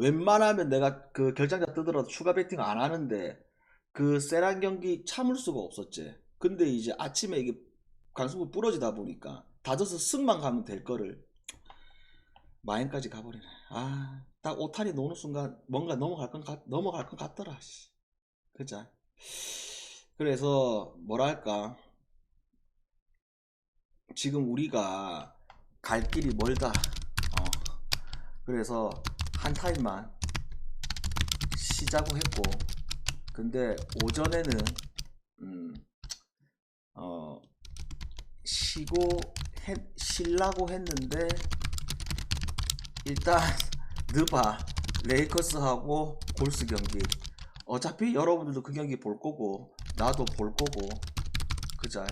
웬만하면 내가 그 결장자 뜨더라도 추가 배팅 안 하는데 그 세란 경기 참을 수가 없었지. 근데 이제 아침에 이게 강승구 부러지다 보니까 다져서 승만 가면 될 거를 마인까지 가버리네. 아, 딱 오탄이 노는 순간 뭔가 넘어갈 것 같더라. 씨. 그자. 그래서 뭐랄까, 지금 우리가 갈 길이 멀다. 그래서 한 타임만 쉬자고 했고, 근데 오전에는 음, 어, 쉬려고 했는데 일단 느바 레이커스하고 골스 경기, 어차피 여러분들도 그 경기 볼 거고 나도 볼 거고, 그자.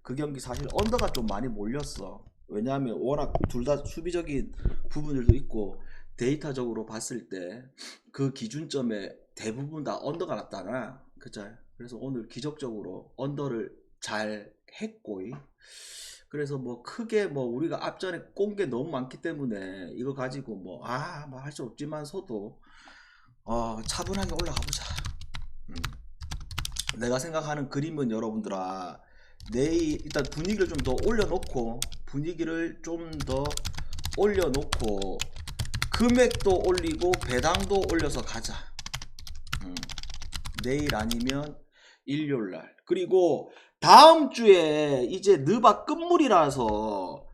그 경기 사실 언더가 좀 많이 몰렸어. 왜냐하면 워낙 둘 다 수비적인 부분들도 있고 데이터적으로 봤을 때 그 기준점에 대부분 다 언더가 났다나, 그자. 그래서 오늘 기적적으로 언더를 잘 했고, 그래서 뭐 크게 뭐 우리가 앞전에 꼰 게 너무 많기 때문에 이거 가지고 뭐 할 수 없지만서도 차분하게 올라가 보자. 내가 생각하는 그림은 여러분들아, 내일 일단 분위기를 좀 더 올려놓고 금액도 올리고 배당도 올려서 가자. 내일 아니면 일요일날. 그리고 다음 주에 이제 느바 끝물이라서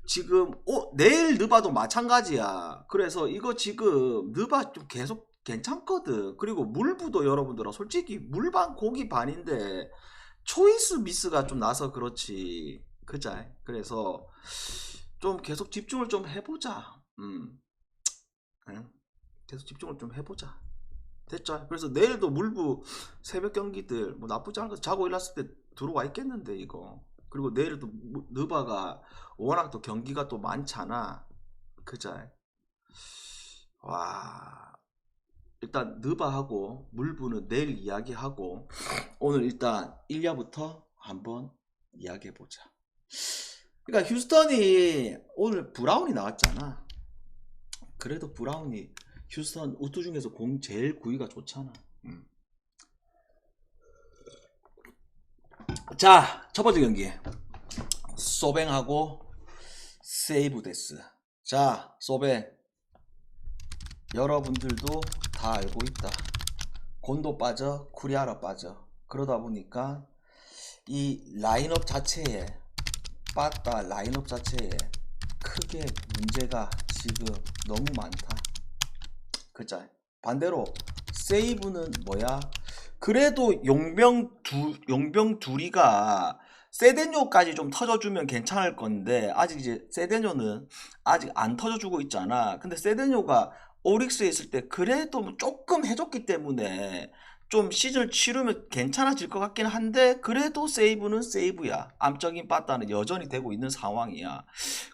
지금 내일 느바도 마찬가지야. 그래서 이거 지금 느바 좀 계속 괜찮거든. 그리고 물부도 여러분들아, 솔직히 물반 고기 반인데 초이스 미스가 좀 나서 그렇지. 그자. 그래서 좀 계속 집중을 좀 해보자. 응? 계속 집중을 좀 해보자. 됐죠? 그래서 내일도 물부 새벽 경기들 뭐 나쁘지 않은 거 자고 일어났을 때 들어와 있겠는데 이거. 그리고 내일도 느바가 워낙 또 경기가 또 많잖아. 그자. 와, 일단 느바하고 물부는 내일 이야기하고 오늘 일단 1야부터 한번 이야기해보자. 그러니까 휴스턴이 오늘 브라운이 나왔잖아. 그래도 브라운이 휴스턴 우투 중에서 공 제일 구위가 좋잖아. 자, 첫 번째 경기 소뱅하고 세이브데스. 자, 소뱅 여러분들도 다 알고 있다. 곤도 빠져, 쿠리아라 빠져. 그러다 보니까 이 라인업 자체에 빠따 라인업 자체에 크게 문제가 지금 너무 많다. 그자. 반대로 세이브는 뭐야? 그래도 용병 둘이가 세데뇨까지 좀 터져주면 괜찮을 건데 아직 이제 세데뇨는 아직 안 터져주고 있잖아. 근데 세데뇨가 오릭스에 있을 때 그래도 조금 해줬기 때문에 좀 시즌을 치르면 괜찮아질 것 같긴 한데, 그래도 세이브는 세이브야. 암적인 빠따는 여전히 되고 있는 상황이야.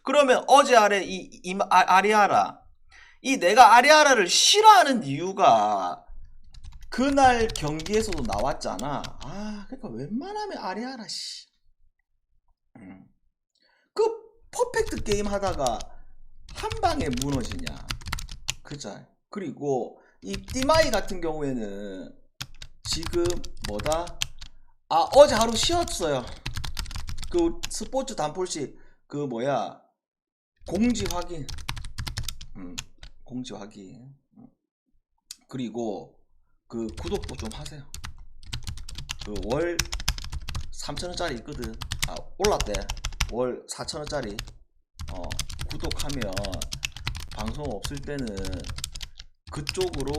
그러면 어제 아리아라, 이 내가 아리아라를 싫어하는 이유가 그날 경기에서도 나왔잖아. 그러니까 웬만하면 아리아라 그 퍼펙트 게임 하다가 한 방에 무너지냐. 그자. 그리고 이 띠마이 같은 경우에는 지금 뭐다? 어제 하루 쉬었어요. 그 스포츠 단폴시 그 뭐야, 공지 확인. 공지 확인. 그리고 그 구독도 좀 하세요. 그 월 3,000원짜리 있거든. 올랐대. 월 4,000원짜리. 구독하면 방송 없을 때는 그쪽으로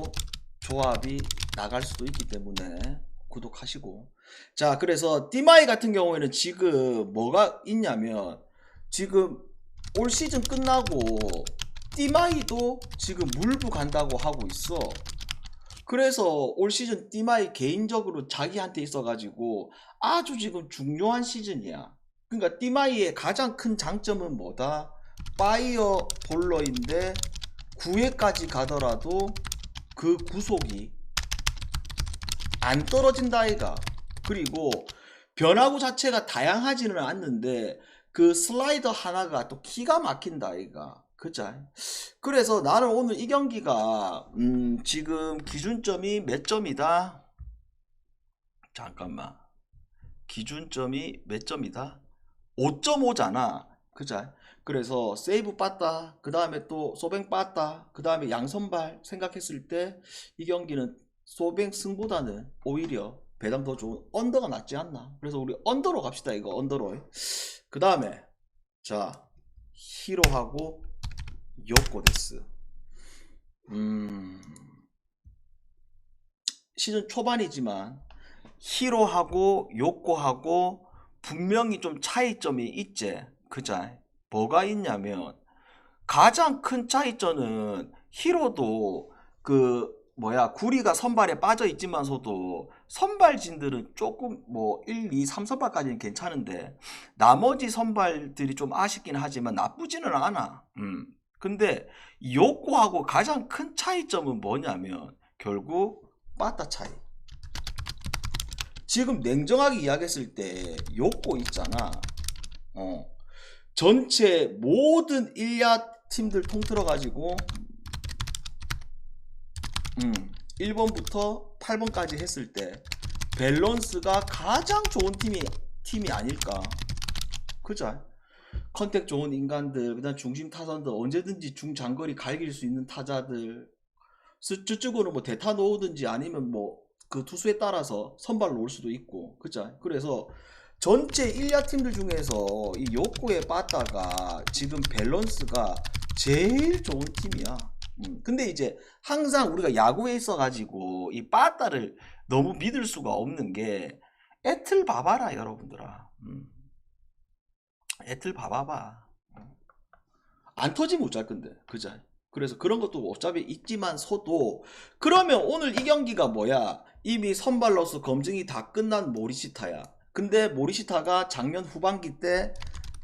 조합이 나갈 수도 있기 때문에 구독하시고. 자, 그래서 띠마이 같은 경우에는 지금 뭐가 있냐면, 지금 올 시즌 끝나고 띠마이도 지금 물부 간다고 하고 있어. 그래서 올 시즌 띠마이 개인적으로 자기한테 있어가지고 아주 지금 중요한 시즌이야. 그러니까 띠마이의 가장 큰 장점은 뭐다? 파이어 볼러인데 9회까지 가더라도 그 구속이 안 떨어진다 아이가. 그리고 변화구 자체가 다양하지는 않는데 그 슬라이더 하나가 또 기가 막힌다 아이가. 그죠? 그래서 나는 오늘 이 경기가 지금 기준점이 몇 점이다? 잠깐만. 기준점이 몇 점이다? 5.5잖아. 그죠? 그래서 세이브 빠따, 그 다음에 또 소뱅 빠따, 그 다음에 양선발 생각했을 때 이 경기는 소뱅 승보다는 오히려 배당 더 좋은 언더가 낫지 않나. 그래서 우리 언더로 갑시다. 이거 언더로. 그 다음에 자 히로하고 요코데스. 시즌 초반이지만 히로하고 요코하고 분명히 좀 차이점이 있지. 그자? 뭐가 있냐면 가장 큰 차이점은 히로도 그 뭐야 구리가 선발에 빠져 있지만서도 선발진들은 조금 뭐 1, 2, 3선발까지는 괜찮은데 나머지 선발들이 좀 아쉽긴 하지만 나쁘지는 않아. 근데 요코하고 가장 큰 차이점은 뭐냐면 결국 빠따 차이. 지금 냉정하게 이야기했을 때 요코 있잖아. 전체 모든 1야 팀들 통틀어 가지고 1번부터 8번까지 했을 때 밸런스가 가장 좋은 팀이 아닐까. 그죠? 컨택 좋은 인간들, 그다음 중심 타선들, 언제든지 중장거리 갈길 수 있는 타자들, 저쪽으로 뭐 대타 놓으든지 아니면 뭐 그 투수에 따라서 선발 놓을 수도 있고. 그죠? 그래서 전체 1야 팀들 중에서 이 요코의 빠따가 지금 밸런스가 제일 좋은 팀이야. 근데 이제 항상 우리가 야구에 있어가지고 이 빠따를 너무 믿을 수가 없는 게 애틀 봐봐라 여러분들아. 애틀 봐봐봐. 안 터지면 어쩔 건데. 그죠? 그래서 그런 것도 어차피 있지만서도 그러면 오늘 이 경기가 뭐야? 이미 선발로서 검증이 다 끝난 모리시타야. 근데 모리시타가 작년 후반기 때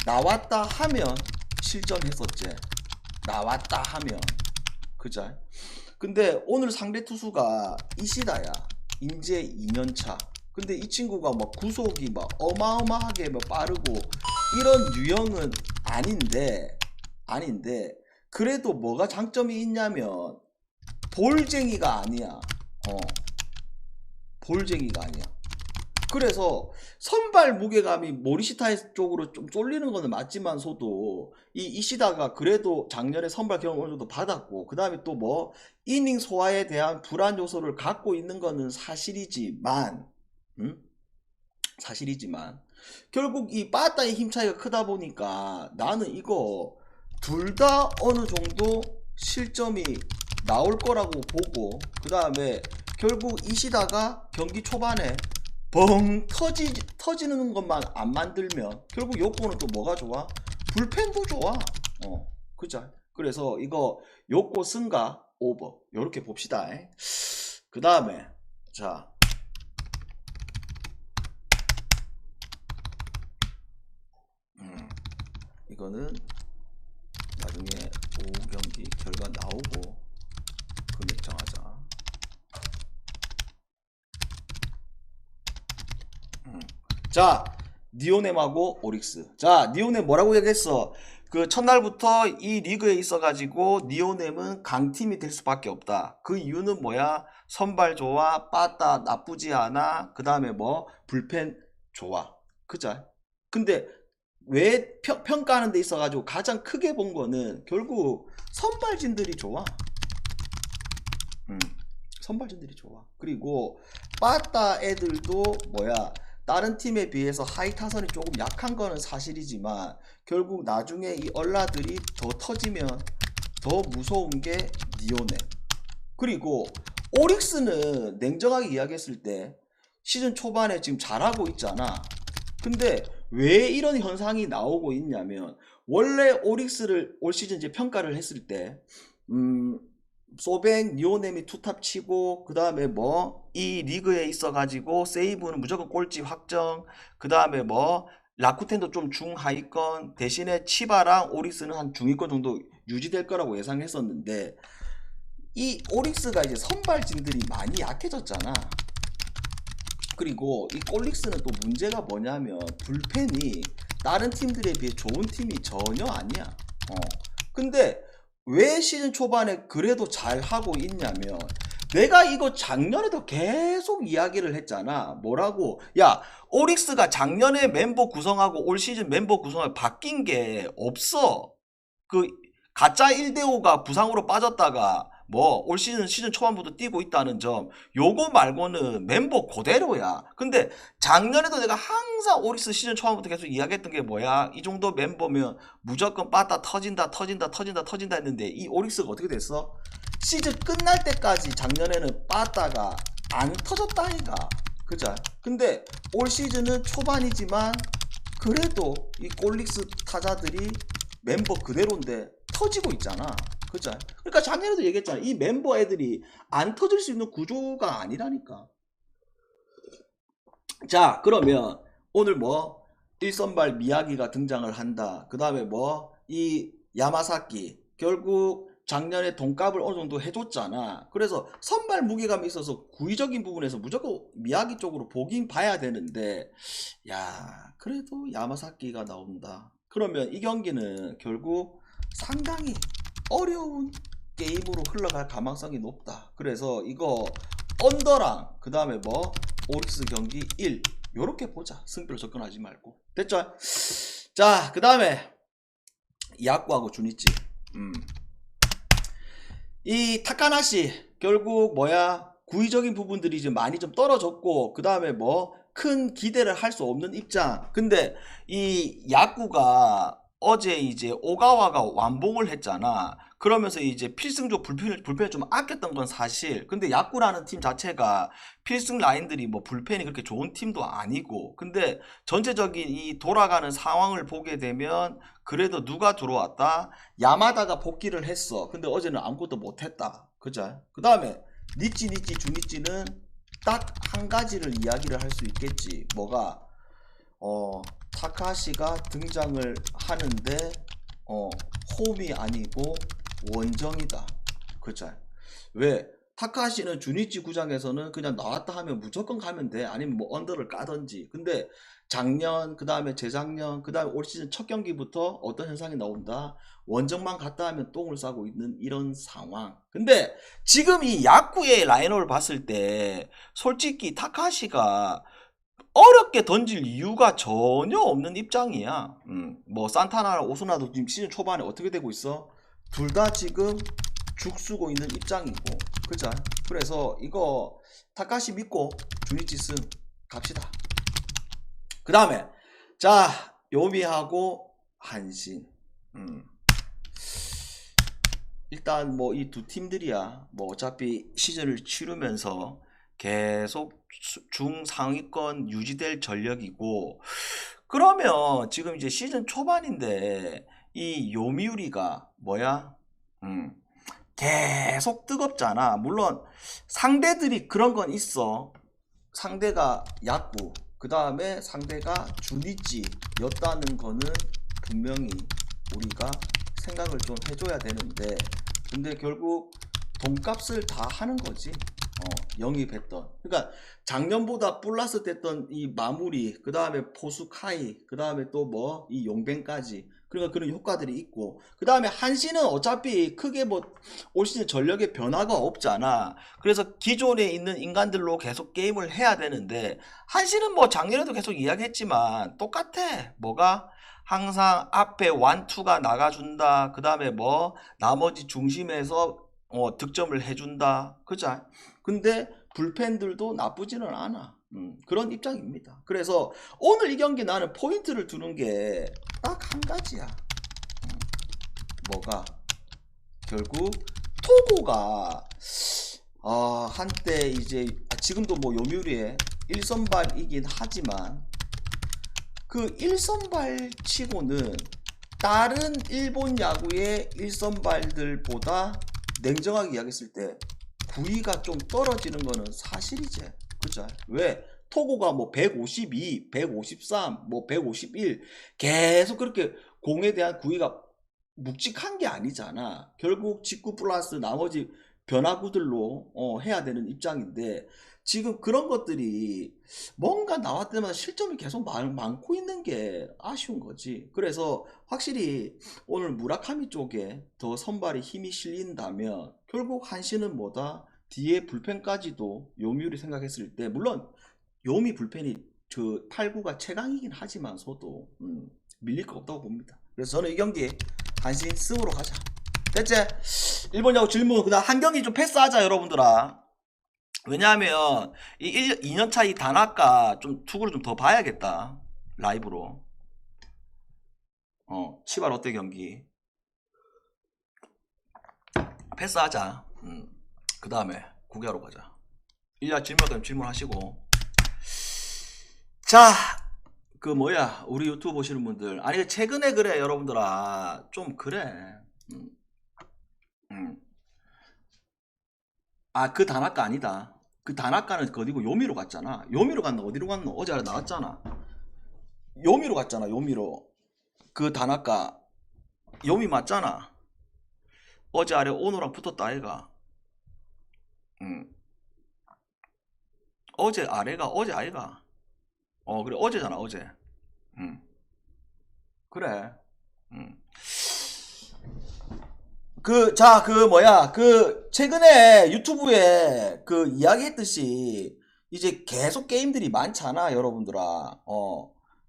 나왔다 하면 실전했었지. 나왔다 하면. 그죠? 근데 오늘 상대 투수가 이시다야. 인제 2년차. 근데 이 친구가 막 구속이 막 어마어마하게 막 빠르고 이런 유형은 아닌데 그래도 뭐가 장점이 있냐면 볼쟁이가 아니야. 볼쟁이가 아니야. 그래서 선발 무게감이 모리시타 쪽으로 좀 쏠리는 거는 맞지만서도 이 이시다가 그래도 작년에 선발 경험 어느 정도 받았고 그 다음에 또 뭐 이닝 소화에 대한 불안 요소를 갖고 있는 거는 사실이지만 결국 이 빠따의 힘 차이가 크다 보니까 나는 이거 둘 다 어느 정도 실점이 나올 거라고 보고 그 다음에 결국 이시다가 경기 초반에 벙 터지는 것만 안 만들면 결국 요코는 또 뭐가 좋아? 불펜도 좋아. 그죠? 그래서 이거 요코 승가 오버 요렇게 봅시다. 그 다음에 자 이거는 나중에 오후 경기 결과 나오고 금액 정하자. 자 니오넴하고 오릭스. 자 니오넴 뭐라고 얘기했어? 그 첫날부터 이 리그에 있어가지고 니오넴은 강팀이 될 수밖에 없다. 그 이유는 뭐야? 선발 좋아, 빠따 나쁘지 않아, 그 다음에 뭐 불펜 좋아. 그죠? 근데 왜 평가하는 데 있어가지고 가장 크게 본 거는 결국 선발진들이 좋아. 선발진들이 좋아. 그리고 빠따 애들도 뭐야? 다른 팀에 비해서 하이 타선이 조금 약한 거는 사실이지만 결국 나중에 이 얼라들이 더 터지면 더 무서운 게 니오넴. 그리고 오릭스는 냉정하게 이야기했을 때 시즌 초반에 지금 잘하고 있잖아. 근데 왜 이런 현상이 나오고 있냐면 원래 오릭스를 올 시즌 이제 평가를 했을 때 소뱅, 니오넴이 투탑 치고 그 다음에 뭐 이 리그에 있어가지고 세이브는 무조건 꼴찌 확정, 그 다음에 뭐 라쿠텐도 좀 중하위권, 대신에 치바랑 오릭스는 한 중위권 정도 유지될 거라고 예상했었는데 이 오릭스가 이제 선발진들이 많이 약해졌잖아. 그리고 이 꼴릭스는 또 문제가 뭐냐면 불펜이 다른 팀들에 비해 좋은 팀이 전혀 아니야. 근데 왜 시즌 초반에 그래도 잘 하고 있냐면 내가 이거 작년에도 계속 이야기를 했잖아. 뭐라고? 야, 오릭스가 작년에 멤버 구성하고 올 시즌 멤버 구성하고 바뀐 게 없어. 그 가짜 1대5가 부상으로 빠졌다가 뭐 올 시즌 초반부터 뛰고 있다는 점 요거 말고는 멤버 그대로야. 근데 작년에도 내가 항상 오릭스 시즌 초반부터 계속 이야기했던 게 뭐야, 이 정도 멤버면 무조건 빠따 터진다 했는데 이 오릭스가 어떻게 됐어? 시즌 끝날 때까지 작년에는 빠따가 안 터졌다니까. 그죠? 근데 올 시즌은 초반이지만 그래도 이 꼴릭스 타자들이 멤버 그대로인데 터지고 있잖아. 그죠? 그러니까 작년에도 얘기했잖아. 이 멤버 애들이 안 터질 수 있는 구조가 아니라니까. 자, 그러면 오늘 뭐 1선발 미야기가 등장을 한다. 그 다음에 뭐 이 야마사키 결국 작년에 돈값을 어느 정도 해줬잖아. 그래서 선발 무게감이 있어서 구위적인 부분에서 무조건 미야기 쪽으로 보긴 봐야 되는데, 야, 그래도 야마사키가 나온다. 그러면 이 경기는 결국 상당히 어려운 게임으로 흘러갈 가망성이 높다. 그래서 이거 언더랑 그 다음에 뭐 오릭스 경기 1 요렇게 보자. 승부로 접근하지 말고. 됐죠? 자, 그 다음에 야구하고 주니치. 이 타카나시 결국 뭐야, 구위적인 부분들이 이제 많이 좀 떨어졌고, 그 다음에 뭐 큰 기대를 할 수 없는 입장. 근데 이 야구가 어제 이제 오가와가 완봉을 했잖아. 그러면서 이제 필승조 불펜을 좀 아꼈던 건 사실. 근데 야구라는 팀 자체가 필승 라인들이 뭐 불펜이 그렇게 좋은 팀도 아니고. 근데 전체적인 이 돌아가는 상황을 보게 되면 그래도 누가 들어왔다? 야마다가 복귀를 했어. 근데 어제는 아무것도 못했다. 그죠? 그 다음에 니찌 주니찌는 딱 한 가지를 이야기를 할 수 있겠지. 뭐가? 타카시가 등장을 하는데 홈이 아니고 원정이다. 그죠? 왜? 타카시는 주니치 구장에서는 그냥 나왔다 하면 무조건 가면 돼. 아니면 뭐 언더를 까던지. 근데 작년, 그 다음에 재작년, 그 다음에 올 시즌 첫 경기부터 어떤 현상이 나온다? 원정만 갔다 하면 똥을 싸고 있는 이런 상황. 근데 지금 이 야구의 라인업을 봤을 때 솔직히 타카시가 어렵게 던질 이유가 전혀 없는 입장이야. 뭐 산타나나 오스나도 지금 시즌 초반에 어떻게 되고 있어? 둘 다 지금 죽쓰고 있는 입장이고. 그죠? 그래서 이거 타카시 믿고 주니치 승 갑시다. 그 다음에 자, 요미하고 한신. 일단 뭐 이 두 팀들이야 뭐 어차피 시즌을 치르면서 계속 중상위권 유지될 전력이고, 그러면 지금 이제 시즌 초반인데 이 요미우리가 뭐야? 계속 뜨겁잖아. 물론 상대들이 그런 건 있어. 상대가 야구, 그 다음에 상대가 주니찌였다는 거는 분명히 우리가 생각을 좀 해줘야 되는데, 근데 결국 돈값을 다 하는 거지. 영입했던. 그러니까 작년보다 플러스 됐던 이 마무리, 그 다음에 포수카이, 그 다음에 또 뭐 이 용뱅까지. 그러니까 그런 효과들이 있고, 그 다음에 한신은 어차피 크게 뭐 올 시즌 전력에 변화가 없잖아. 그래서 기존에 있는 인간들로 계속 게임을 해야 되는데, 한신은 뭐 작년에도 계속 이야기했지만 똑같아. 뭐가? 항상 앞에 완투가 나가준다. 그 다음에 뭐 나머지 중심에서 득점을 해준다. 그죠? 근데 불펜들도 나쁘지는 않아. 그런 입장입니다. 그래서 오늘 이 경기 나는 포인트를 두는 게 딱 한 가지야. 뭐가? 결국 토고가 한때 이제 지금도 뭐 요미우리의 1선발이긴 하지만 그 1선발 치고는 다른 일본 야구의 1선발들보다 냉정하게 이야기했을 때 구위가 좀 떨어지는 거는 사실이지. 그죠? 왜? 토고가 뭐 152, 153, 뭐 151 계속 그렇게 공에 대한 구위가 묵직한 게 아니잖아. 결국 직구 플러스 나머지 변화구들로 해야 되는 입장인데 지금 그런 것들이 뭔가 나왔을 때마다 실점이 계속 많고 있는 게 아쉬운 거지. 그래서 확실히 오늘 무라카미 쪽에 더 선발에 힘이 실린다면 결국 한시는 뭐다? 뒤에 불펜까지도 요미우리 생각했을 때 물론 요미 불펜이 그 8구가 최강이긴 하지만서도 밀릴 거 없다고 봅니다. 그래서 저는 이 경기 한시 승으로 가자. 됐지? 1번 야구 질문. 그다음 한 경기 좀 패스하자 여러분들아. 왜냐하면 이 2년차 이 다나카 좀 투구를 좀 더 봐야겠다. 라이브로. 치바 롯데 경기 패스하자. 그 다음에 구개하러 가자. 1야 질문 질문하시고. 자, 그 뭐야 우리 유튜브 보시는 분들, 아니 최근에 그래 여러분들아 좀 그래. 아, 그 다나카 아니다. 그 다나카는 어디고 요미로 갔잖아. 요미로 갔나 어디로 갔나 어제 아래 나왔잖아. 요미로 갔잖아. 요미로. 그 다나카 요미 맞잖아. 어제 아래 오노랑 붙었다 아이가. 어제 아래가 어제 아이가. 그래 어제잖아 어제. 그래. 최근에 유튜브에 그 이야기했듯이 이제 계속 게임들이 많잖아, 여러분들아.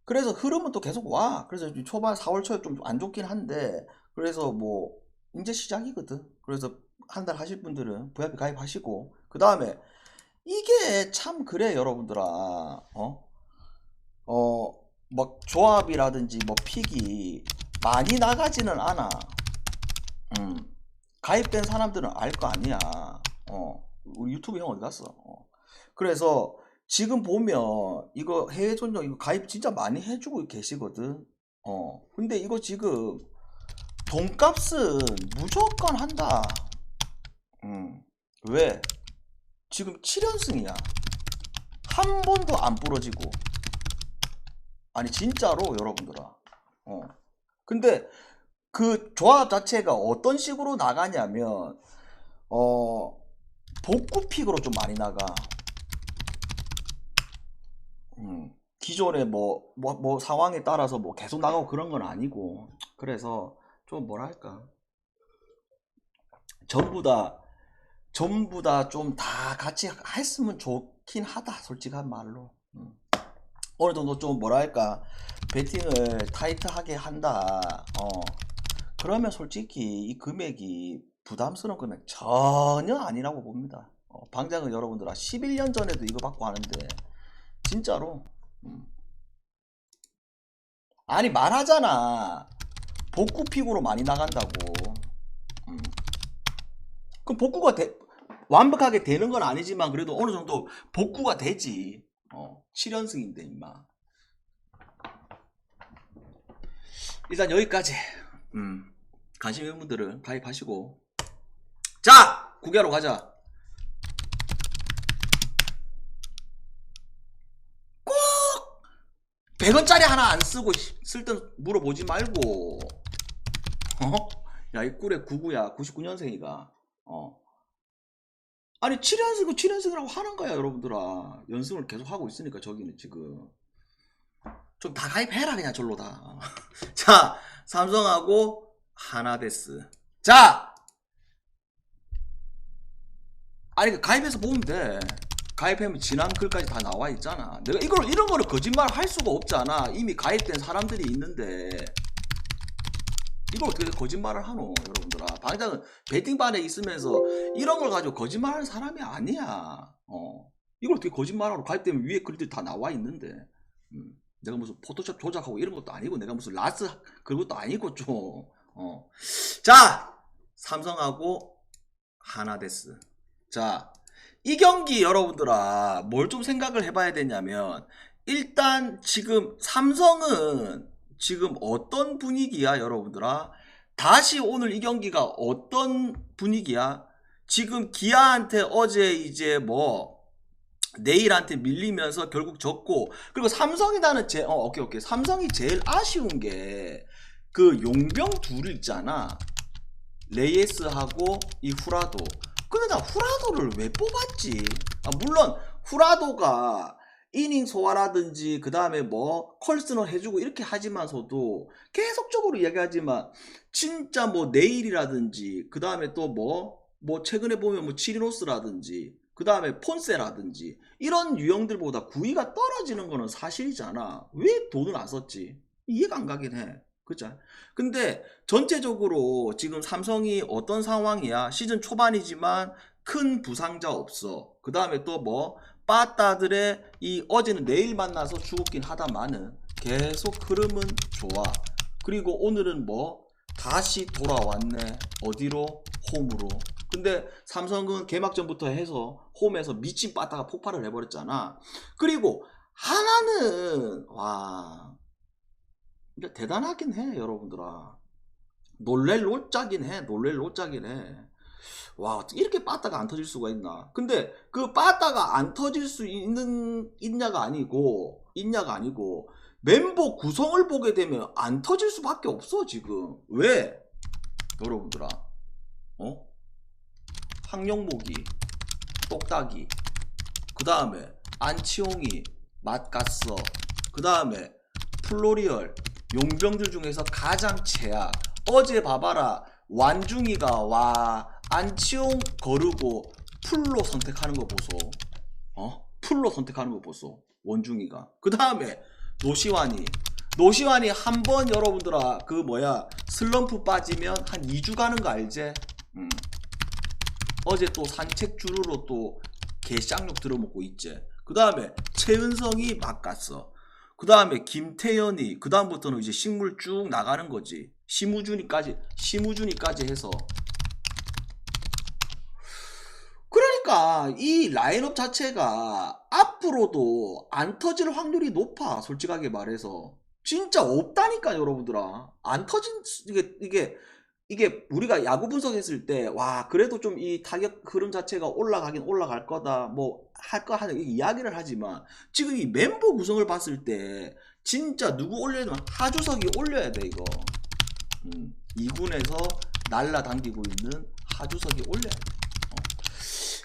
그래서 흐름은 또 계속 와. 그래서 초반 4월 초에 좀 안 좋긴 한데, 그래서 뭐, 이제 시작이거든. 그래서 한 달 하실 분들은 VIP 가입하시고, 그 다음에 이게 참 그래, 여러분들아. 막 조합이라든지 뭐 픽이 많이 나가지는 않아. 가입된 사람들은 알 거 아니야. 우리 유튜브 형 어디 갔어? 그래서 지금 보면 이거 해외 전용 이거 가입 진짜 많이 해주고 계시거든. 근데 이거 지금 돈값은 무조건 한다. 왜? 지금 7연승이야. 한 번도 안 부러지고. 아니 진짜로 여러분들아. 근데 그 조합 자체가 어떤 식으로 나가냐면 복구 픽으로 좀 많이 나가. 기존에 뭐 상황에 따라서 뭐 계속 나가고 그런 건 아니고. 그래서 좀 뭐랄까 전부 다 좀 다 같이 했으면 좋긴 하다, 솔직한 말로. 어느 정도 좀 뭐랄까 배팅을 타이트하게 한다. 그러면 솔직히 이 금액이 부담스러운 금액 전혀 아니라고 봅니다. 방장은 여러분들아 11년 전에도 이거 받고 하는데 진짜로. 아니 말하잖아. 복구 픽으로 많이 나간다고. 그럼 복구가 완벽하게 되는 건 아니지만 그래도 어느 정도 복구가 되지. 7연승인데 임마. 일단 여기까지. 관심 있는 분들은 가입하시고. 자, 구개하러 가자. 꼭 100원짜리 하나 안 쓰고 쓸 땐 물어보지 말고. 야, 이 꿀에 99야. 99년생이가. 아니 7연승이라고 하는 거야 여러분들아. 연승을 계속 하고 있으니까 저기는 지금. 좀 다 가입해라 그냥 절로 다. 자, 삼성하고 하나데스. 자, 아니 가입해서 보면 돼. 가입하면 지난 글까지 다 나와 있잖아. 내가 이런 거를 거짓말 할 수가 없잖아. 이미 가입된 사람들이 있는데 이걸 어떻게 거짓말을 하노 여러분들아. 방장은 배팅반에 있으면서 이런 걸 가지고 거짓말하는 사람이 아니야. 이걸 어떻게 거짓말하러 가입되면 위에 글들이 다 나와 있는데. 내가 무슨 포토샵 조작하고 이런 것도 아니고 내가 무슨 라스 그런 것도 아니고 좀. 자, 삼성하고 하나데스. 자, 이 경기 여러분들아 뭘 좀 생각을 해봐야 되냐면, 일단 지금 삼성은 지금 어떤 분위기야 여러분들아. 다시 오늘 이 경기가 어떤 분위기야. 지금 기아한테 어제 이제 뭐 내일한테 밀리면서 결국 졌고, 그리고 삼성이 나는 오케이. 삼성이 제일 아쉬운 게 그 용병 둘 있잖아. 레이에스하고 이 후라도. 근데 나 후라도를 왜 뽑았지? 물론 후라도가 이닝 소화라든지 그 다음에 뭐 컬스너 해주고 이렇게 하지만서도 계속적으로 이야기하지만 진짜 뭐 네일이라든지 그 다음에 또 뭐 최근에 보면 뭐 치리노스라든지 그 다음에 폰세라든지 이런 유형들보다 구위가 떨어지는 거는 사실이잖아. 왜 돈을 안 썼지? 이해가 안 가긴 해. 그죠? 근데 전체적으로 지금 삼성이 어떤 상황이야? 시즌 초반이지만 큰 부상자 없어. 그 다음에 또 뭐 빠따들의 이 어제는 내일 만나서 죽었긴 하다마는 계속 흐름은 좋아. 그리고 오늘은 뭐 다시 돌아왔네. 어디로? 홈으로. 근데 삼성은 개막전부터 해서 홈에서 미친 빠따가 폭발을 해버렸잖아. 그리고 하나는 와 대단하긴 해 여러분들아. 놀랄 노짝긴 해. 놀랄 노짝긴 해. 와 이렇게 빠따가 안 터질 수가 있나. 근데 그 빠따가 안 터질 수 있냐가 아니고 멤버 구성을 보게 되면 안 터질 수밖에 없어 지금. 왜? 여러분들아 황영목이 똑딱이 그 다음에 안치홍이 맛갔어 그 다음에 플로리얼 용병들 중에서 가장 최악. 어제 봐봐라 완중이가 와 안치홍 거르고 풀로 선택하는 거 보소. 풀로 선택하는 거 보소 원중이가. 그 다음에 노시환이 한 번 여러분들아 그 뭐야 슬럼프 빠지면 한 2주 가는 거 알지? 어제 또 산책 주루로 또 개쌍욕 들어먹고 있지. 그 다음에 최은성이 막 갔어. 그 다음에 김태현이 그 다음부터는 이제 식물 쭉 나가는 거지. 심우준이까지 해서. 그러니까 이 라인업 자체가 앞으로도 안 터질 확률이 높아. 솔직하게 말해서 진짜 없다니까 여러분들아. 안 터진 이게 우리가 야구 분석했을 때 와 그래도 좀 이 타격 흐름 자체가 올라가긴 올라갈 거다 뭐 할까 하는 이야기를 하지만 지금 이 멤버 구성을 봤을 때 진짜 누구 올려야 되나 하주석이 올려야 돼 이거. 2군에서 날라당기고 있는 하주석이 올려야 돼.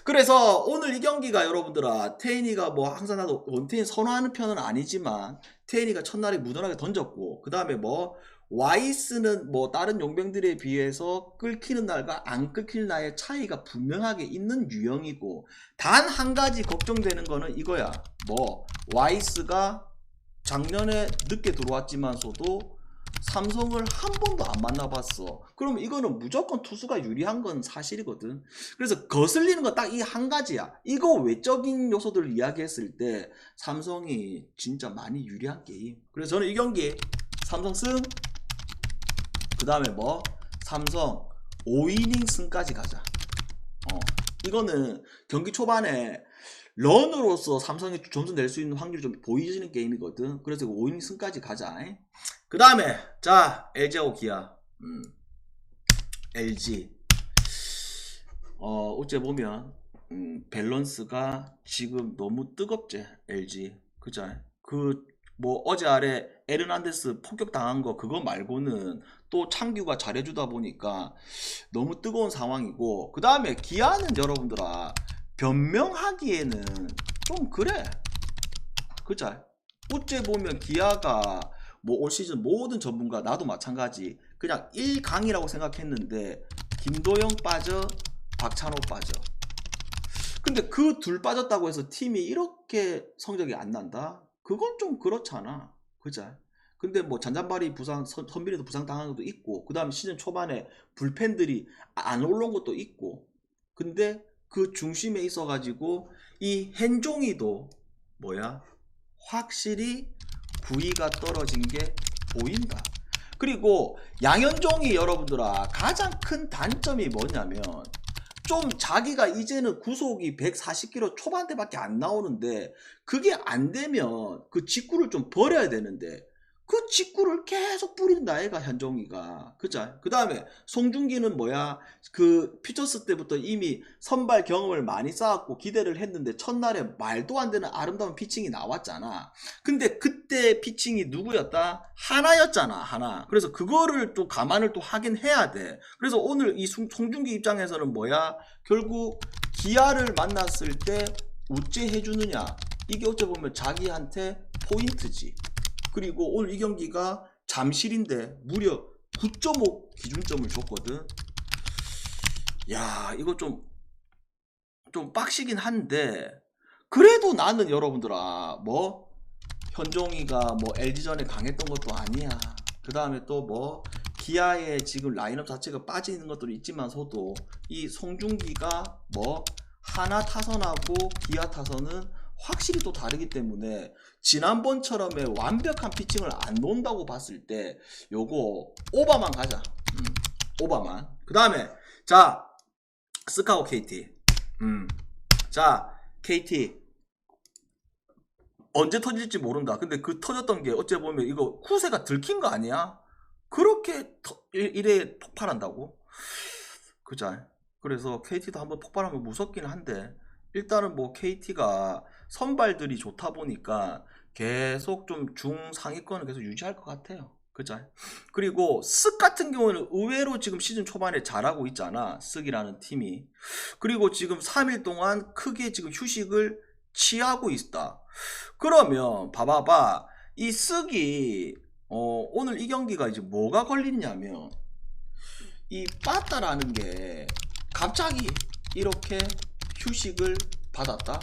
그래서 오늘 이 경기가 여러분들아 태인이가 뭐 항상 나도 원태인 선호하는 편은 아니지만 태인이가 첫날에 무던하게 던졌고 그 다음에 뭐 와이스는 뭐 다른 용병들에 비해서 끌키는 날과 안 끌키는 날의 차이가 분명하게 있는 유형이고 단 한 가지 걱정되는 거는 이거야. 뭐 와이스가 작년에 늦게 들어왔지만서도 삼성을 한 번도 안 만나봤어. 그럼 이거는 무조건 투수가 유리한 건 사실이거든. 그래서 거슬리는 건 딱 이 한 가지야. 이거 외적인 요소들을 이야기했을 때 삼성이 진짜 많이 유리한 게임. 그래서 저는 이 경기 삼성 승, 그 다음에 뭐 삼성 5이닝 승까지 가자. 이거는 경기 초반에 런으로서 삼성이 점수 낼 수 있는 확률이 좀 보이지는 게임이거든. 그래서 5이닝 승까지 가자. 그 다음에 자 LG하고 기아. LG 어째 보면 밸런스가 지금 너무 뜨겁지 LG. 그죠? 그 뭐 어제 아래 에르난데스 폭격 당한 거 그거 말고는 또 창규가 잘해주다 보니까 너무 뜨거운 상황이고 그 다음에 기아는 여러분들아 변명하기에는 좀 그래. 그죠? 어째 보면 기아가 뭐 올 시즌 모든 전문가 나도 마찬가지 그냥 1강이라고 생각했는데 김도영 빠져 박찬호 빠져. 근데 그 둘 빠졌다고 해서 팀이 이렇게 성적이 안 난다? 그건 좀 그렇잖아. 그죠? 근데 뭐 잔잔바리 부상 선빈이도 부상 당한 것도 있고 그 다음에 시즌 초반에 불펜들이 안 올라온 것도 있고 근데 그 중심에 있어 가지고 이 hen종이도 뭐야 확실히 구위가 떨어진 게 보인다. 그리고 양현종이 여러분들아 가장 큰 단점이 뭐냐면 좀 자기가 이제는 구속이 140km 초반대밖에 안 나오는데 그게 안 되면 그 직구를 좀 버려야 되는데 그 직구를 계속 뿌린다 애가 현종이가. 그죠? 그 다음에 송중기는 뭐야, 그 퓨처스 때부터 이미 선발 경험을 많이 쌓았고 기대를 했는데 첫날에 말도 안 되는 아름다운 피칭이 나왔잖아. 근데 그때 피칭이 누구였다? 하나였잖아, 하나. 그래서 그거를 또 감안을 또 하긴 해야 돼. 그래서 오늘 이 송중기 입장에서는 뭐야, 결국 기아를 만났을 때 어째 해주느냐, 이게 어째 보면 자기한테 포인트지. 그리고 오늘 이 경기가 잠실인데 무려 9.5 기준점을 줬거든. 야, 이거 좀 빡시긴 한데, 그래도 나는 여러분들아, 뭐 현종이가 뭐 LG전에 강했던 것도 아니야. 그 다음에 또 뭐 기아의 지금 라인업 자체가 빠지는 것도 있지만서도 이 송중기가 뭐 하나 타선하고 기아 타선은 확실히 또 다르기 때문에 지난번처럼의 완벽한 피칭을 안 놓는다고 봤을 때 요거 오바만 가자. 오바만. 그 다음에 자, 스카고 KT. 자, KT 언제 터질지 모른다. 근데 그 터졌던 게 어째 보면 이거 쿠세가 들킨 거 아니야? 그렇게 이래 폭발한다고? 그자. 그래서 KT도 한번 폭발하면 무섭긴 한데, 일단은 뭐 KT가 선발들이 좋다 보니까 계속 좀 중상위권을 계속 유지할 것 같아요. 그죠? 그리고 쓱 같은 경우는 의외로 지금 시즌 초반에 잘하고 있잖아, 쓱이라는 팀이. 그리고 지금 3일 동안 크게 지금 휴식을 취하고 있다. 그러면 봐봐봐, 이 쓱이 오늘 이 경기가 이제 뭐가 걸리냐면, 이 빠따라는 게 갑자기 이렇게 휴식을 받았다?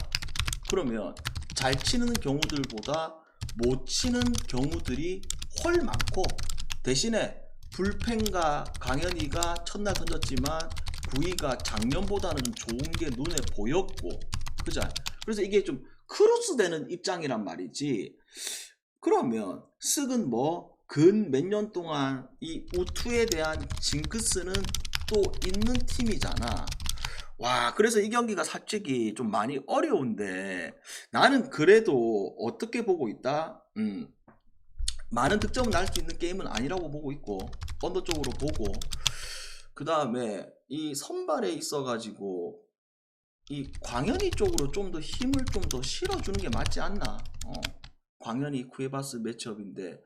그러면 잘 치는 경우들보다 못 치는 경우들이 훨 많고, 대신에 불펜과 강현이가 첫날 던졌지만 구위가 작년보다는 좀 좋은 게 눈에 보였고, 그죠? 그래서 이게 좀 크로스 되는 입장이란 말이지. 그러면 쓱은 뭐 근 몇 년 동안 이 우투에 대한 징크스는 또 있는 팀이잖아. 와, 그래서 이 경기가 솔직히 좀 많이 어려운데, 나는 그래도 어떻게 보고 있다? 많은 득점을 날 수 있는 게임은 아니라고 보고 있고, 언더 쪽으로 보고, 그 다음에 이 선발에 있어가지고 이 광현이 쪽으로 좀 더 힘을 좀 더 실어주는 게 맞지 않나. 광현이 쿠에바스 매치업인데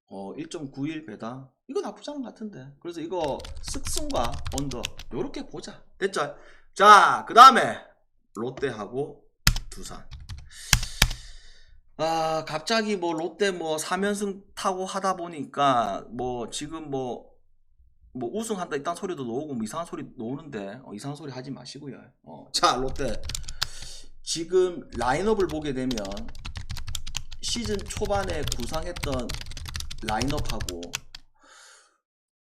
1.91 배당, 이거 나쁘지 않은 것 같은데. 그래서 이거 쓱승과 언더 요렇게 보자. 됐죠? 자, 그 다음에 롯데하고 두산. 아, 갑자기 뭐 롯데 뭐 3연승 타고 하다 보니까 뭐 지금 뭐 우승한다 이딴 소리도 나오고 뭐 이상한 소리 나오는데, 이상한 소리 하지 마시고요. 자, 롯데 지금 라인업을 보게 되면 시즌 초반에 구상했던 라인업하고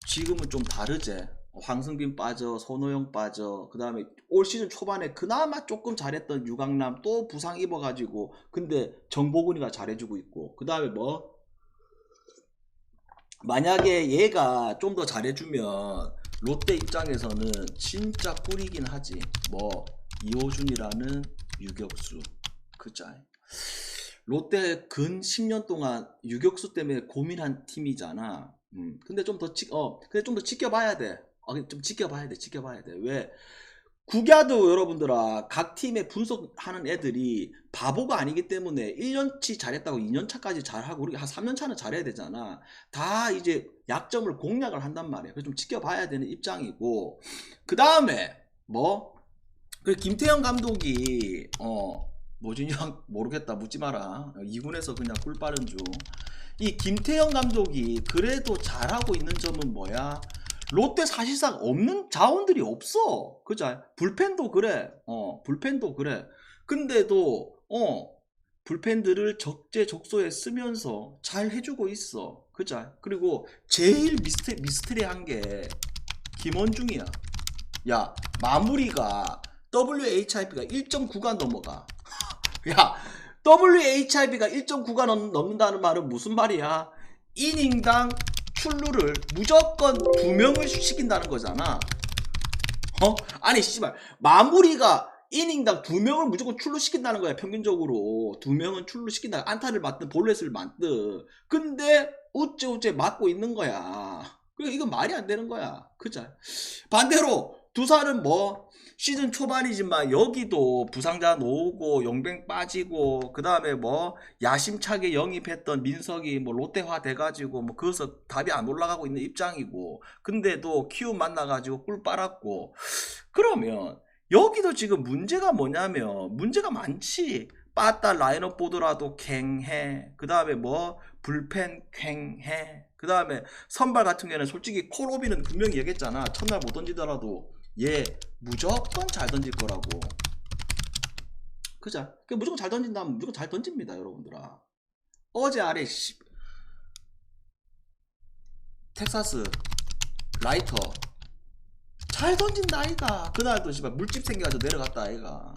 지금은 좀 다르지. 황승빈 빠져, 손호영 빠져, 그 다음에 올 시즌 초반에 그나마 조금 잘했던 유강남 또 부상 입어가지고, 근데 정보근이가 잘해주고 있고, 그 다음에 뭐 만약에 얘가 좀 더 잘해주면 롯데 입장에서는 진짜 꿀이긴 하지. 뭐 이호준이라는 유격수. 그죠? 롯데 근 10년 동안 유격수 때문에 고민한 팀이잖아. 근데 좀 더 지켜봐야 돼. 좀 지켜봐야 돼. 왜? 국야도 여러분들아, 각 팀에 분석하는 애들이 바보가 아니기 때문에 1년치 잘했다고 2년차까지 잘하고, 우리가 한 3년차는 잘해야 되잖아. 다 이제 약점을 공략을 한단 말이야. 그래서 좀 지켜봐야 되는 입장이고, 그 다음에 뭐 김태형 감독이 뭐지냐 모르겠다, 묻지 마라. 2군에서 그냥 꿀 빠른 중. 이 김태형 감독이 그래도 잘하고 있는 점은 뭐야? 롯데 사실상 없는 자원들이 없어. 그죠? 불펜도 그래. 불펜도 그래. 근데도 불펜들을 적재적소에 쓰면서 잘 해주고 있어. 그죠? 그리고 제일 미스테리한 게 김원중이야. 야, 마무리가 WHIP가 1.9가 넘어가. 야, WHIP가 1.9가 넘는다는 말은 무슨 말이야? 이닝당 출루를 무조건 2명을 시킨다는 거잖아. 아니 씨발, 마무리가 이닝당 2명을 무조건 출루시킨다는 거야. 평균적으로 2명은 출루시킨다. 안타를 맞든 볼넷을 맞든. 근데 우째우째 맞고 있는 거야. 이건 말이 안 되는 거야. 그죠? 반대로 두산은 뭐 시즌 초반이지만 여기도 부상자 놓고 용병 빠지고 그 다음에 뭐 야심차게 영입했던 민석이 뭐 롯데화 돼가지고 뭐 그래서 답이 안 올라가고 있는 입장이고 근데도 키움 만나가지고 꿀 빨았고 그러면 여기도 지금 문제가 뭐냐면 문제가 많지. 빠따 라인업 보더라도 갱해. 그 다음에 뭐 불펜 갱해. 그 다음에 선발 같은 경우에는 솔직히 콜오비는 분명히 얘기했잖아. 첫날 못 던지더라도 얘 무조건 잘 던질 거라고. 그죠? 무조건 잘 던진다면 무조건 잘 던집니다, 여러분들아. 어제 아래 텍사스 라이터 잘 던진다 아이가. 그날도 씨발 물집 생겨가지고 내려갔다 아이가.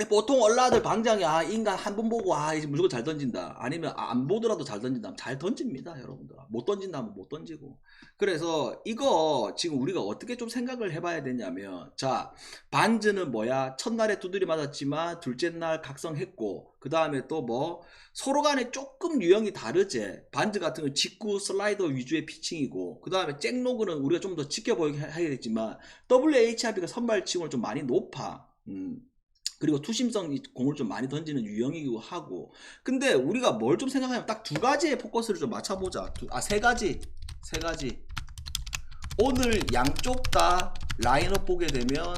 보통 얼라들 방장이 인간 한 번 보고 이제 무조건 잘 던진다 아니면 안 보더라도 잘 던진다 잘 던집니다 여러분들. 못 던진다면 못 던지고. 그래서 이거 지금 우리가 어떻게 좀 생각을 해봐야 되냐면 자 반즈는 뭐야 첫날에 두드리 맞았지만 둘째 날 각성했고 그 다음에 또 뭐 서로 간에 조금 유형이 다르지. 반즈 같은 건 직구 슬라이더 위주의 피칭이고 그 다음에 잭로그는 우리가 좀 더 지켜보게 해야겠지만 WHIP가 선발치고는 좀 많이 높아. 그리고 투심성 공을 좀 많이 던지는 유형이기도 하고. 근데 우리가 뭘 좀 생각하면 딱 두 가지의 포커스를 좀 맞춰보자. 세 가지. 오늘 양쪽 다 라인업 보게 되면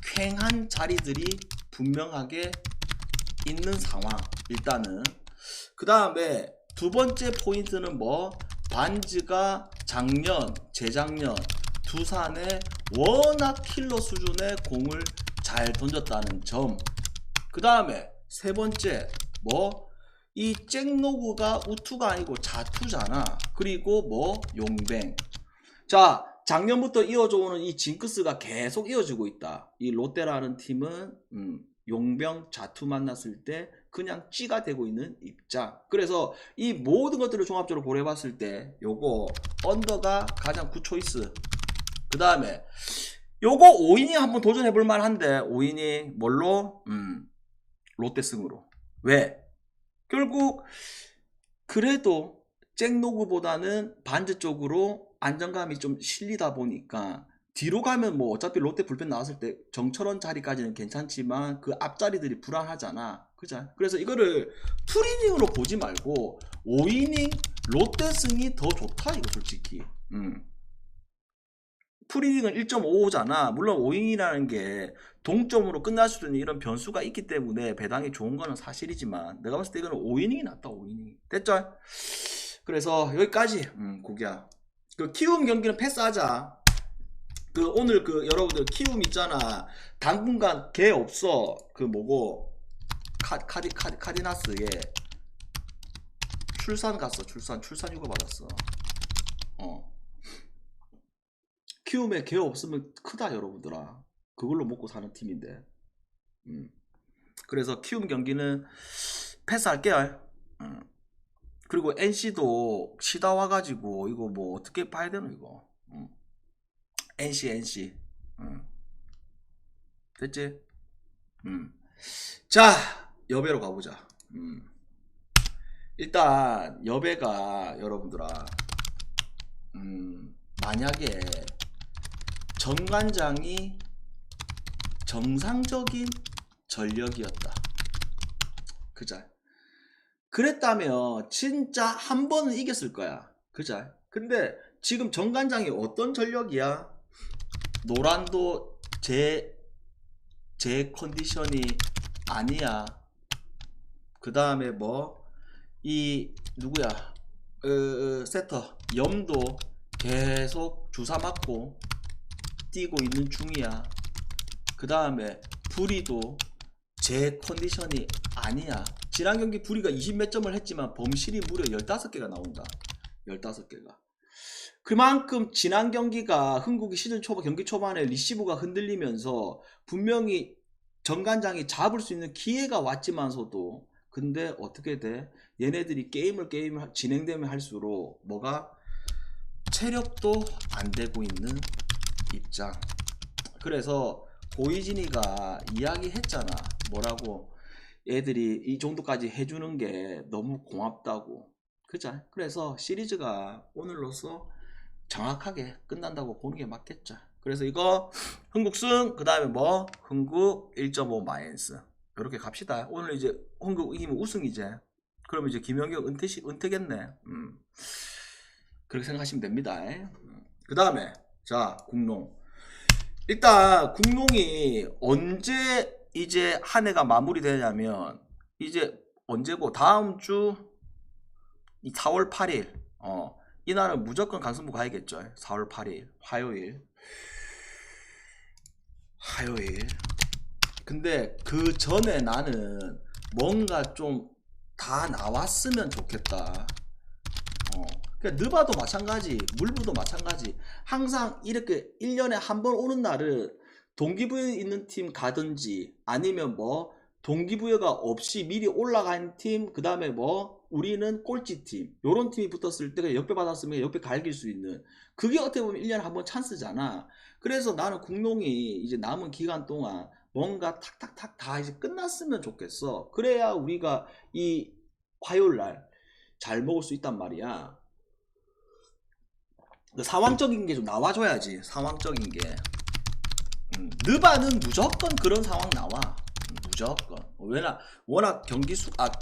쾌한 자리들이 분명하게 있는 상황. 일단은 그 다음에 두 번째 포인트는 뭐 반즈가 재작년 두산에 워낙 킬러 수준의 공을 잘 던졌다는 점. 그 다음에 세 번째 뭐 이 잭로그가 우투가 아니고 자투잖아. 그리고 뭐 용뱅. 자 작년부터 이어져 오는 이 징크스가 계속 이어지고 있다. 이 롯데라는 팀은 용병 자투 만났을 때 그냥 찌가 되고 있는 입장. 그래서 이 모든 것들을 종합적으로 고려해봤을 때 요거 언더가 가장 굿 초이스. 그 다음에 요거 5이닝 한번 도전해볼 만한데 5이닝 뭘로? 롯데승으로. 왜? 결국 그래도 잭로그보다는 반즈 쪽으로 안정감이 좀 실리다 보니까 뒤로 가면 뭐 어차피 롯데 불펜 나왔을 때 정철원 자리까지는 괜찮지만 그 앞자리들이 불안하잖아. 그죠? 그래서 이거를 투이닝으로 보지 말고 5이닝 롯데승이 더 좋다 이거 솔직히. 풀이닝은 1.55잖아. 물론 5이닝이라는 게 동점으로 끝날 수도 있는 이런 변수가 있기 때문에 배당이 좋은 거는 사실이지만 내가 봤을 때 이거는 5이닝이 낫다. 5이닝 됐죠? 그래서 여기까지 고기야. 그 키움 경기는 패스하자. 그 오늘 그 여러분들 키움 있잖아. 당분간 걔 없어. 그 뭐고 카디나스에 출산 갔어. 출산 휴가 받았어. 키움에 걔 없으면 크다 여러분들아. 그걸로 먹고 사는 팀인데. 그래서 키움 경기는 패스할게요. 그리고 NC도 쉬다 와가지고 이거 뭐 어떻게 봐야 되노 이거. NC 됐지? 자 여배로 가보자. 일단 여배가 여러분들아 만약에 정관장이 정상적인 전력이었다. 그죠? 그랬다면 진짜 한 번은 이겼을 거야. 그죠? 근데 지금 정관장이 어떤 전력이야? 노란도 제 컨디션이 아니야. 그 다음에 뭐 이 누구야? 세터 염도 계속 주사 맞고 뛰고 있는 중이야. 그 다음에 부리도 제 컨디션이 아니야. 지난 경기 부리가 20몇 점을 했지만 범실이 무려 15개가 나온다. 15개가. 그만큼 지난 경기가 흥국이 시즌 경기 초반에 리시브가 흔들리면서 분명히 정관장이 잡을 수 있는 기회가 왔지만서도 근데 어떻게 돼? 얘네들이 게임을 진행되면 할수록 뭐가 체력도 안 되고 있는 입장. 그래서 고이진이가 이야기했잖아. 뭐라고? 애들이 이 정도까지 해주는 게 너무 고맙다고. 그죠? 그래서 시리즈가 오늘로써 정확하게 끝난다고 보는 게 맞겠죠. 그래서 이거 흥국승, 그 다음에 뭐 흥국 1.5 마이너스 이렇게 갑시다. 오늘 이제 흥국 이기면 우승이제. 그럼 이제 김연경 은퇴겠네. 그렇게 생각하시면 됩니다. 그 다음에 자 국농. 일단 국농이 언제 이제 한 해가 마무리되냐면 이제 언제고 다음 주 4월 8일 이날은 무조건 강승부 가야겠죠. 4월 8일 화요일. 근데 그 전에 나는 뭔가 좀 다 나왔으면 좋겠다. 그러니까 느바도 마찬가지, 물부도 마찬가지. 항상 이렇게 1년에 한 번 오는 날은 동기부여 있는 팀 가든지 아니면 뭐 동기부여가 없이 미리 올라간 팀, 그 다음에 뭐 우리는 꼴찌팀 요런 팀이 붙었을 때 그냥 역배 받았으면 역배 갈길 수 있는, 그게 어떻게 보면 1년에 한 번 찬스잖아. 그래서 나는 국농이 이제 남은 기간 동안 뭔가 탁탁탁 다 이제 끝났으면 좋겠어. 그래야 우리가 이 화요일날 잘 먹을 수 있단 말이야. 상황적인 게 좀 나와줘야지. 상황적인 게. 느바는 무조건 그런 상황 나와. 무조건. 왜냐 워낙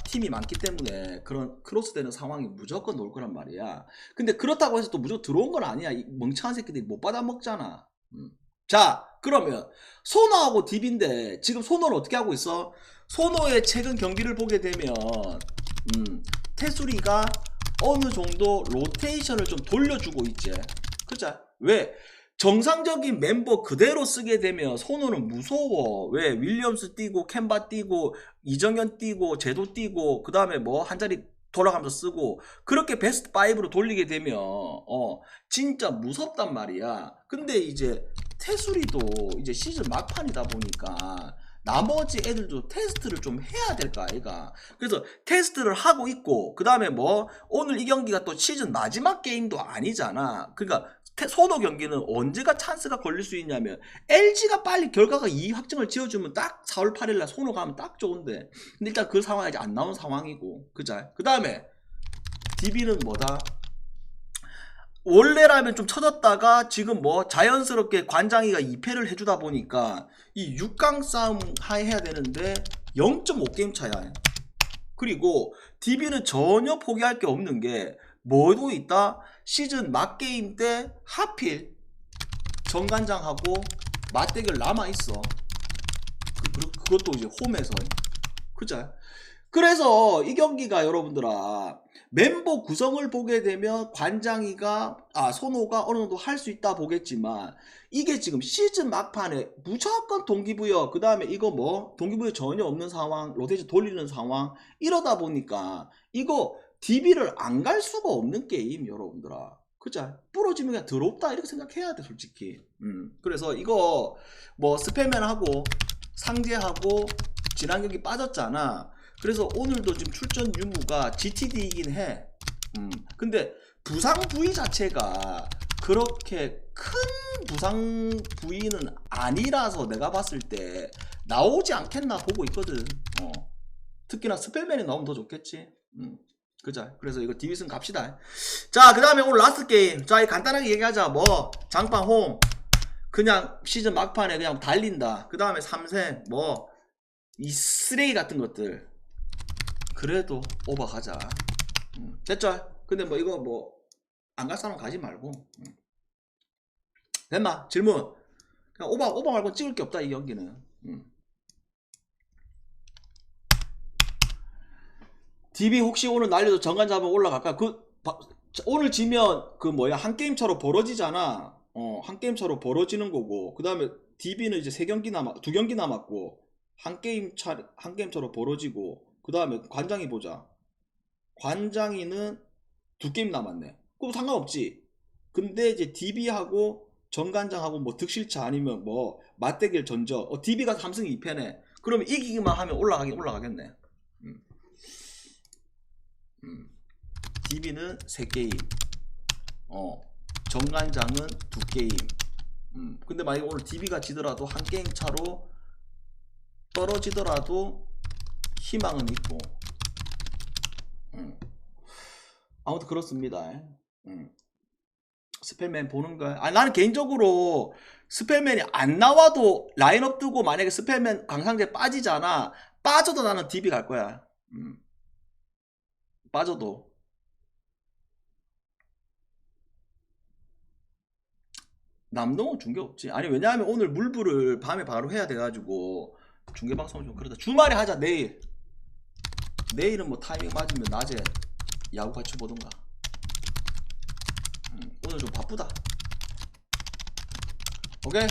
팀이 많기 때문에 그런 크로스되는 상황이 무조건 나올 거란 말이야. 근데 그렇다고 해서 또 무조건 들어온 건 아니야. 이 멍청한 새끼들이 못 받아 먹잖아. 자 그러면 소노하고 딥인데 지금 소노는 어떻게 하고 있어? 소노의 최근 경기를 보게 되면 테수리가 어느 정도 로테이션을 좀 돌려주고 있지. 그죠? 왜? 정상적인 멤버 그대로 쓰게 되면 소노는 무서워. 왜? 윌리엄스 뛰고 캔바 뛰고 이정현 뛰고 제도 뛰고 그 다음에 뭐 한 자리 돌아가면서 쓰고 그렇게 베스트 5로 돌리게 되면 진짜 무섭단 말이야. 근데 이제 테수리도 이제 시즌 막판이다 보니까 나머지 애들도 테스트를 좀 해야 될까 아이가. 그래서 테스트를 하고 있고 그 다음에 뭐 오늘 이 경기가 또 시즌 마지막 게임도 아니잖아. 그러니까 소노 경기는 언제가 찬스가 걸릴 수 있냐면 LG가 빨리 결과가 2 확정을 지어주면 딱 4월 8일날 소노 가면 딱 좋은데, 근데 일단 그 상황이 아직 안 나온 상황이고. 그자. 그 다음에 DB는 뭐다? 원래라면 좀 쳐졌다가 지금 뭐 자연스럽게 관장이가 2패를 해주다 보니까 이 6강 싸움 해야 되는데 0.5게임 차야. 그리고 DB는 전혀 포기할 게 없는 게 뭐도 있다? 시즌 막게임 때 하필 정관장하고 맞대결 남아있어. 그것도 이제 홈에서. 그죠? 그래서 이 경기가 여러분들아 멤버 구성을 보게 되면 관장이가 소노가 어느 정도 할 수 있다 보겠지만 이게 지금 시즌 막판에 무조건 동기부여, 그 다음에 이거 뭐 동기부여 전혀 없는 상황, 로테이션 돌리는 상황, 이러다 보니까 이거 DB를 안 갈 수가 없는 게임 여러분들아. 그죠? 부러지면 그냥 더럽다 이렇게 생각해야 돼 솔직히. 그래서 이거 뭐 스페맨하고 상재하고 지난 경기 빠졌잖아. 그래서 오늘도 지금 출전 유무가 GTD이긴 해. 근데 부상 부위 자체가 그렇게 큰 부상 부위는 아니라서 내가 봤을 때 나오지 않겠나 보고 있거든. 특히나 스펠맨이 나오면 더 좋겠지. 그죠? 그래서 이거 디비전 갑시다. 자, 그 다음에 오늘 라스트 게임. 자, 간단하게 얘기하자. 뭐 장판 홈 그냥 시즌 막판에 그냥 달린다. 그 다음에 3세 뭐 이 쓰레기 같은 것들 그래도 오버 가자. 됐죠? 근데 뭐 이거 뭐 안 갈 사람 가지 말고. 됐나? 질문. 그냥 오버 말고 찍을 게 없다 이 경기는. DB 혹시 오늘 날려도 정관 잡으면 올라갈까? 오늘 지면 그 뭐야 한 게임 차로 벌어지잖아. 한 게임 차로 벌어지는 거고. 그 다음에 DB는 이제 2경기 남았고 한 게임 차로 벌어지고. 그 다음에 관장이 보자. 관장이는 2게임 남았네. 그럼 상관없지. 근데 이제 DB하고 정관장하고 뭐 득실차 아니면 뭐 맞대결 전적. DB가 3승 2패네. 그러면 이기기만 하면 올라가겠네. DB는 3게임. 정관장은 2게임. 근데 만약에 오늘 DB가 지더라도 한 게임 차로 떨어지더라도 희망은 있고. 아무튼 그렇습니다. 스펠맨 보는 거야. 아, 나는 개인적으로 스펠맨이 안 나와도 라인업 뜨고 만약에 스펠맨 강상제 빠지잖아. 빠져도 나는 DB 갈 거야. 빠져도. 남동은 중계 없지. 아니 왜냐하면 오늘 물불을 밤에 바로 해야 돼가지고 중계 방송은 좀 그러다. 주말에 하자. 내일은 뭐 타이밍 맞으면 낮에 야구 같이 보던가. 오늘 좀 바쁘다. 오케이?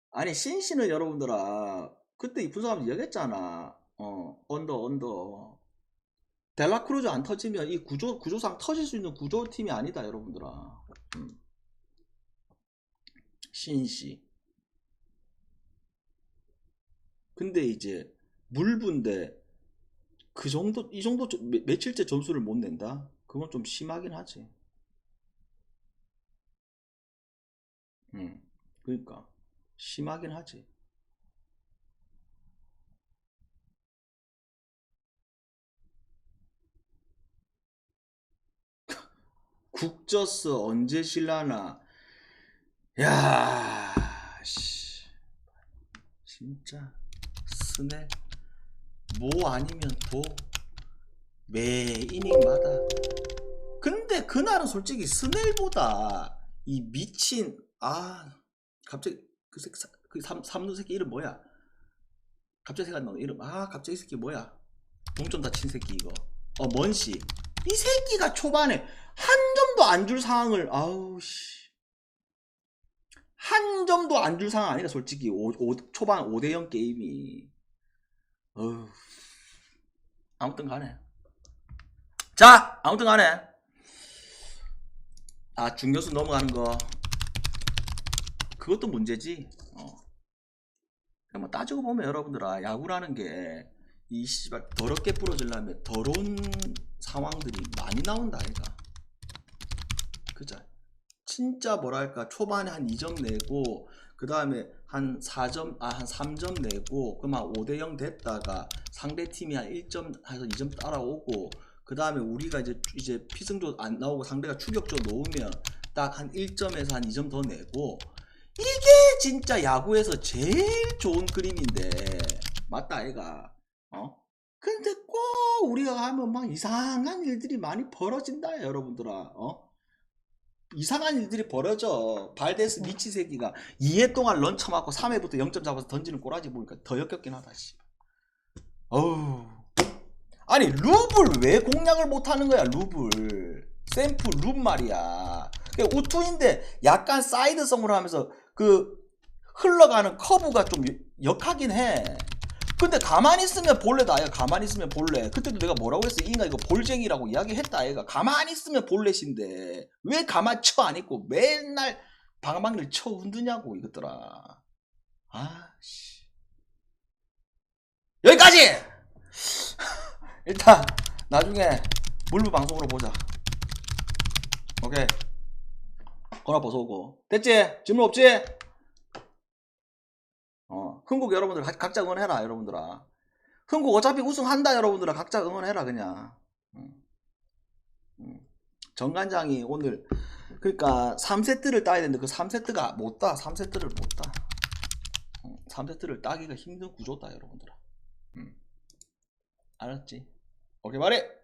아니 신씨는 여러분들아 그때 이 분석하면서 얘기했잖아. 언더 델라크루즈 안 터지면 이 구조상 터질 수 있는 구조팀이 아니다 여러분들아. 신씨. 근데 이제 물분데 그 정도 이 정도 며칠째 점수를 못 낸다? 그건 좀 심하긴 하지. 그러니까 심하긴 하지. 국저스 언제 실라나. 야, 씨, 진짜 스네 뭐 아니면 도 매 이닝마다. 근데 그날은 솔직히 스넬보다 이 미친 갑자기 그 삼루 새끼 이름 뭐야? 갑자기 생각나는 이름. 갑자기 이 새끼 뭐야? 동점 다친 새끼 이거. 먼씨. 이 새끼가 초반에 한 점도 안 줄 상황을 한 점도 안 줄 상황 아니라 솔직히 초반 5대0 게임이. 아무튼 간에. 자, 아무튼 간에. 중교수 넘어가는 거. 그것도 문제지. 뭐 따지고 보면 여러분들아, 야구라는 게 이 씨발 더럽게 부러지려면 더러운 상황들이 많이 나온다 아이가. 그죠? 진짜 뭐랄까 초반에 한 2점 내고 그 다음에 한 4점 한 3점 내고 그만 5대0 됐다가 상대팀이 한 1점 해서 2점 따라오고 그 다음에 우리가 이제 피승조 안 나오고 상대가 추격조 놓으면 딱 한 1점에서 한 2점 더 내고. 이게 진짜 야구에서 제일 좋은 그림인데 맞다 아이가. 근데 꼭 우리가 가면 막 이상한 일들이 많이 벌어진다 여러분들아. 이상한 일들이 벌어져. 발데스 미치 새끼가 2회 동안 런 쳐맞고 3회부터 0점 잡아서 던지는 꼬라지 보니까 더 역겹긴 하다 씨. 아니 룹을 왜 공략을 못하는 거야. 룹을 샘프 룹 말이야. 우투인데 약간 사이드성으로 하면서 그 흘러가는 커브가 좀 역하긴 해. 근데 가만히 있으면 볼레다 아이가. 가만히 있으면 볼레. 그때도 내가 뭐라고 했어. 이인가 이거 볼쟁이라고 이야기했다 아이가. 가만히 있으면 볼렛인데 왜 가만 쳐 안 있고 맨날 방망이를 쳐 흔드냐고 이것들아. 씨. 여기까지. 일단 나중에 물부 방송으로 보자. 오케이. 전화 벗어오고. 됐지? 질문 없지? 흥국 여러분들 각자 응원해라 여러분들아. 흥국 어차피 우승한다 여러분들아. 각자 응원해라 그냥. 정관장이 오늘 그러니까 3세트를 따야 되는데 그 3세트가 못 따. 3세트를 못 따. 3세트를 따기가 힘든 구조다 여러분들아. 알았지? 오케이 말해.